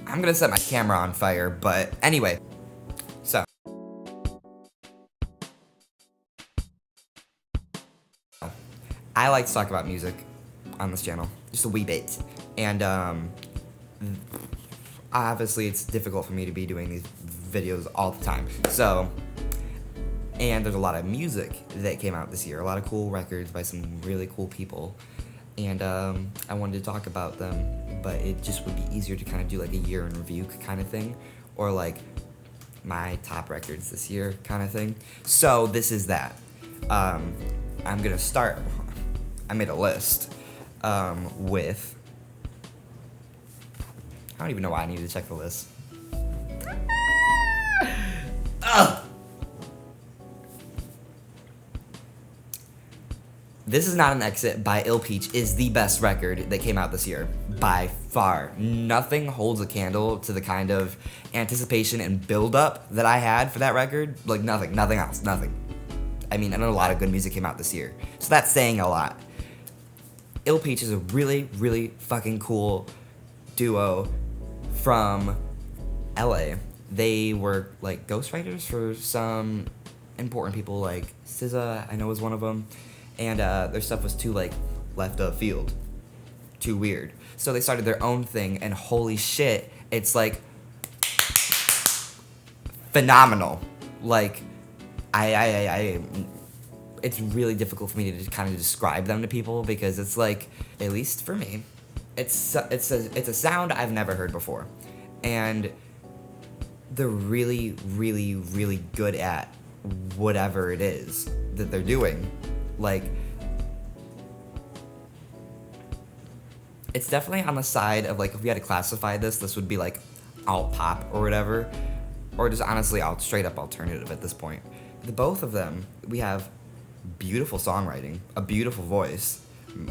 I'm gonna set my camera on fire, but anyway. So. I like to talk about music on this channel, just a wee bit. And obviously it's difficult for me to be doing these videos all the time. So, and there's a lot of music that came out this year, a lot of cool records by some really cool people. And I wanted to talk about them, but it just would be easier to kind of do like a year in review kind of thing, or like my top records this year kind of thing. So this is that. I'm gonna start. I made a list with. I don't even know why I needed to check the list. This Is Not an Exit by Il Peach is the best record that came out this year, by far. Nothing holds a candle to the kind of anticipation and build-up that I had for that record. Like, nothing else, nothing. I mean, I know a lot of good music came out this year, so that's saying a lot. Il Peach is a really, really fucking cool duo from LA. They were, like, ghostwriters for some important people, like SZA, I know was one of them. And their stuff was too, like, left of field. Too weird. So they started their own thing, and holy shit, it's, like, phenomenal. Like, it's really difficult for me to kind of describe them to people, because it's, like, at least for me, it's a sound I've never heard before. And they're really, really, really good at whatever it is that they're doing. Like, it's definitely on the side of, like, if we had to classify this would be, like, alt pop or whatever, or just honestly straight up alternative at this point. The both of them, we have beautiful songwriting, a beautiful voice,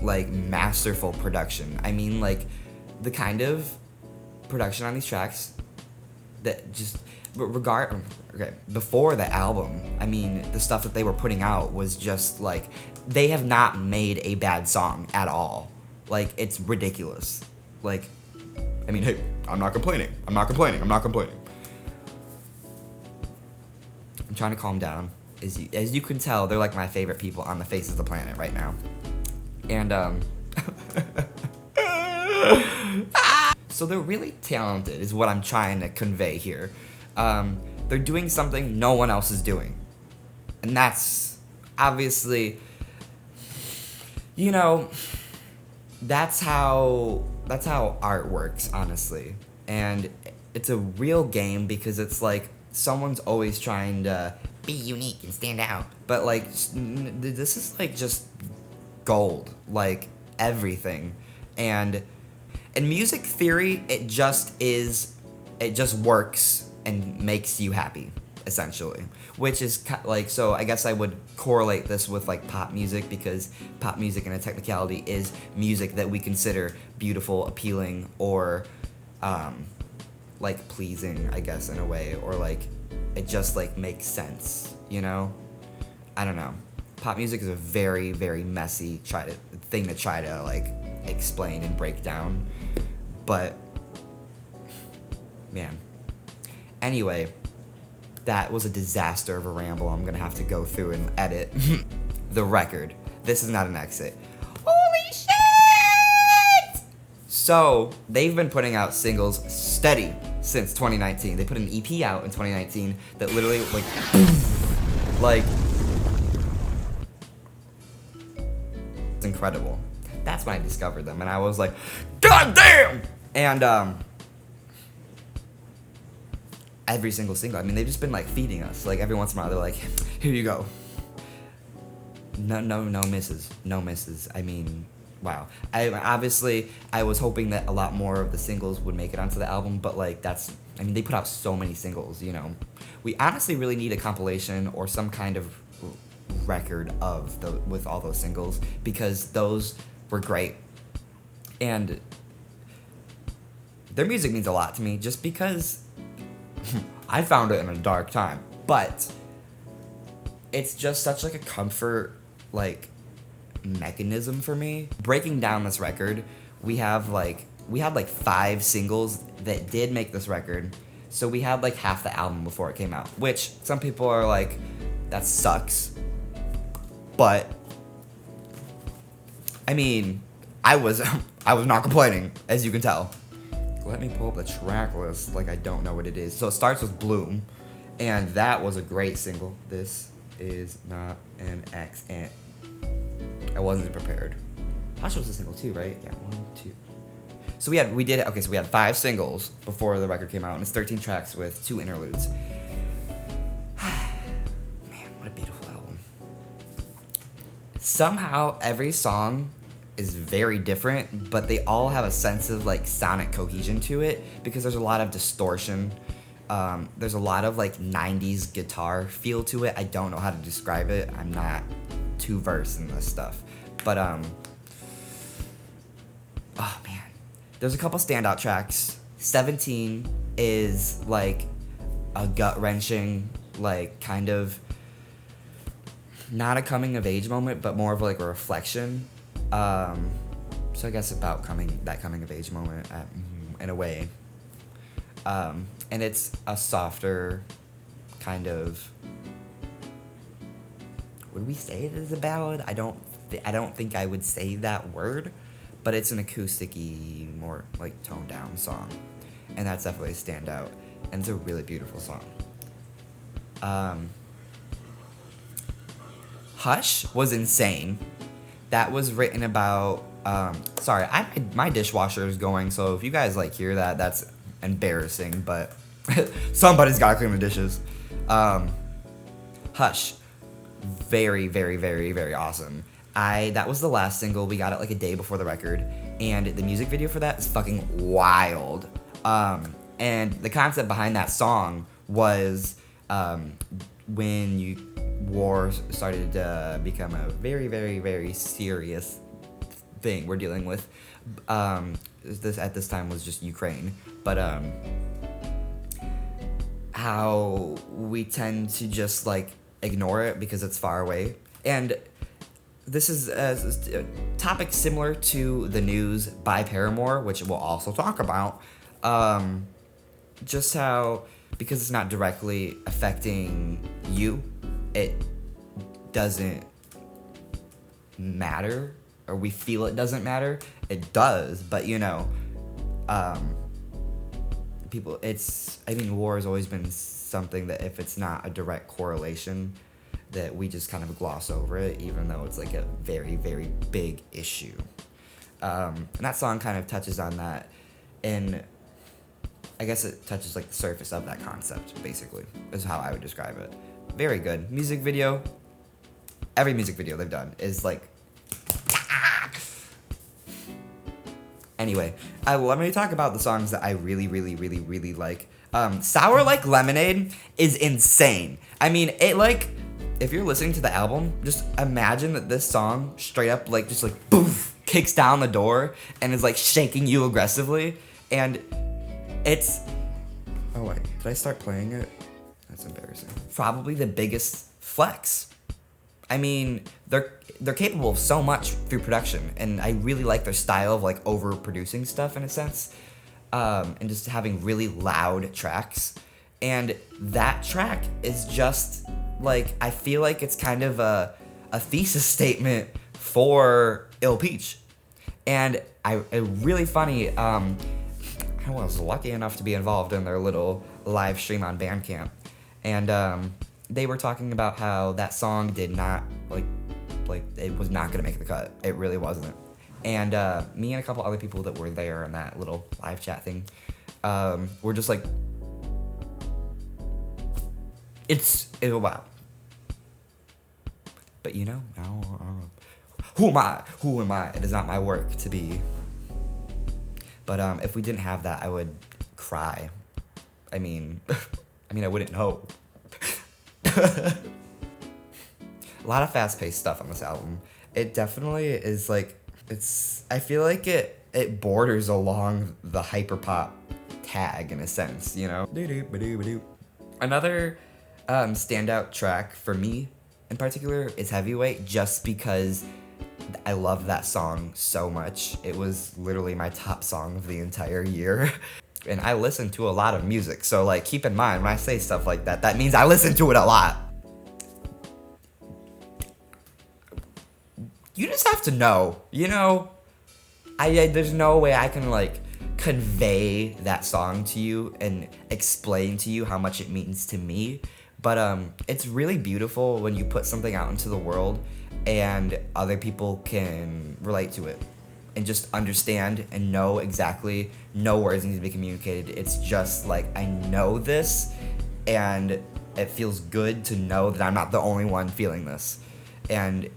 like, masterful production. I mean, like, the kind of production on these tracks that just before the album, I mean, the stuff that they were putting out was just, like, they have not made a bad song at all. Like, it's ridiculous. Like, I mean, hey, I'm not complaining. I'm trying to calm down. As you can tell, they're, like, my favorite people on the face of the planet right now. And, so they're really talented is what I'm trying to convey here. They're doing something no one else is doing. And that's obviously, you know, that's how art works, honestly. And it's a real game, because it's like someone's always trying to be unique and stand out. But, like, this is, like, just gold, like, everything. And in music theory, it just works and makes you happy, essentially. Which is, like, so I guess I would correlate this with, like, pop music, because pop music, in a technicality, is music that we consider beautiful, appealing, or, like, pleasing, I guess, in a way, or, like, it just, like, makes sense, you know? I don't know. Pop music is a very, very messy thing to try to, like, explain and break down, but, man. Anyway, that was a disaster of a ramble. I'm gonna have to go through and edit the record. This Is Not an Exit. Holy shit! So, they've been putting out singles steady since 2019. They put an EP out in 2019 that literally, like, it's incredible. That's when I discovered them, and I was like, God damn! And, every single single, I mean, they've just been, like, feeding us. Like, every once in a while, they're like, here you go. No misses. No misses. I mean, wow. Obviously, I was hoping that a lot more of the singles would make it onto the album, but, like, I mean, they put out so many singles, you know. We honestly really need a compilation or some kind of record with all those singles, because those were great. And their music means a lot to me, just because I found it in a dark time, but it's just such, like, a comfort, like, mechanism for me. Breaking down this record, we had like 5 singles that did make this record. So we had like half the album before it came out, which some people are like, that sucks. But I mean, I was not complaining, as you can tell. Let me pull up the track list like I don't know what it is. So it starts with Bloom, and that was a great single. This is not an accent. I wasn't prepared. Hush was a single too, right? Yeah, 1, 2. So we had 5 singles before the record came out, and it's 13 tracks with 2 interludes. Man, what a beautiful album. Somehow every song is very different, but they all have a sense of like sonic cohesion to it because there's a lot of distortion. There's a lot of like 90s guitar feel to it. I don't know how to describe it. I'm not too versed in this stuff. But oh man. There's a couple standout tracks. 17 is like a gut-wrenching, like kind of not a coming of age moment, but more of like a reflection. So I guess about that coming of age moment in a way. And it's a softer kind of, would we say it is a ballad? I don't think I would say that word, but it's an acoustic-y, more like toned down song. And that's definitely a standout. And it's a really beautiful song. Hush was insane. That was written about, sorry, my dishwasher is going, so if you guys like hear that, that's embarrassing, but somebody's gotta clean the dishes. Hush, very, very, very, very awesome. That was the last single. We got it like a day before the record, and the music video for that is fucking wild. And the concept behind that song was when war started to become a very, very, very serious thing we're dealing with. This at this time was just Ukraine, but how we tend to just like ignore it because it's far away. And this is a topic similar to The News by Paramore, which we'll also talk about. Just how, because it's not directly affecting you, it doesn't matter, or we feel it doesn't matter. It does, but war has always been something that if it's not a direct correlation, that we just kind of gloss over it, even though it's like a very, very big issue. And that song kind of touches on that, and I guess it touches like the surface of that concept, basically, is how I would describe it. Very good. Music video. Every music video they've done is like... Anyway, let me talk about the songs that I really, really, really, really like. Sour Like Lemonade is insane. I mean, it like... If you're listening to the album, just imagine that this song straight up like just like boof kicks down the door and is like shaking you aggressively, and it's... Oh wait, did I start playing it? That's embarrassing. Probably the biggest flex. I mean, they're capable of so much through production, and I really like their style of like overproducing stuff in a sense, and just having really loud tracks. And that track is just like, I feel like it's kind of a thesis statement for Ill Peach. And really funny, I was lucky enough to be involved in their little live stream on Bandcamp. And they were talking about how that song did not, like it was not going to make the cut. It really wasn't. And me and a couple other people that were there in that little live chat thing were just like, wow. But now, who am I? It is not my work to be. But if we didn't have that, I would cry. I mean, I wouldn't know. A lot of fast-paced stuff on this album. It definitely is like, I feel like it borders along the hyperpop tag in a sense, Another standout track for me in particular is Heavyweight, just because I love that song so much. It was literally my top song of the entire year. And I listen to a lot of music, so like keep in mind when I say stuff like that, that means I listen to it a lot. You just have to know, you know? There's no way I can like convey that song to you and explain to you how much it means to me. But it's really beautiful when you put something out into the world and other people can relate to it and just understand and know exactly, no words need to be communicated. It's just like, I know this and it feels good to know that I'm not the only one feeling this. And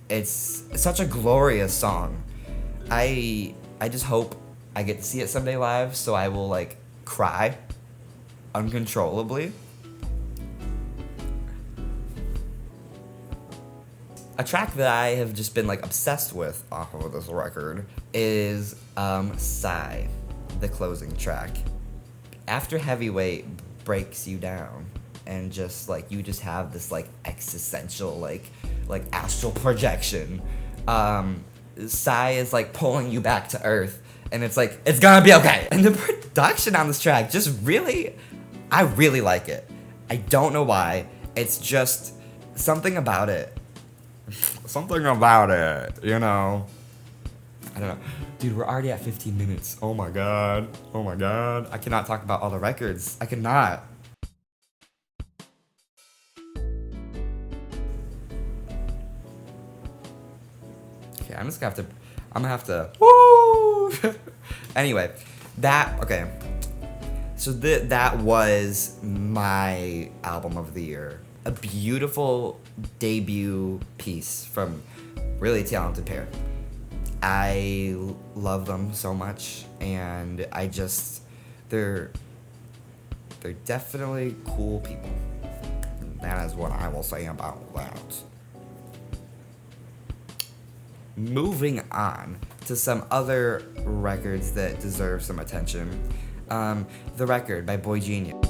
it's such a glorious song. I just hope I get to see it someday live, so I will like cry uncontrollably. A track that I have just been like obsessed with off of this record is Sigh, the closing track. After Heavyweight breaks you down and just like you just have this like existential like astral projection, Sigh is like pulling you back to earth and it's like it's gonna be okay. And the production on this track just really, I really like it. I don't know why, it's just something about it. Something about it, you know. I don't know. Dude, we're already at 15 minutes. Oh my god. Oh my god. I cannot talk about all the records. I cannot. Okay, I'm gonna have to. Woo! Anyway, okay. So that was my album of the year. A beautiful debut piece from really talented pair. I love them so much, and they're definitely cool people. That is what I will say about that. Moving on to some other records that deserve some attention. The Record by Boy Genius.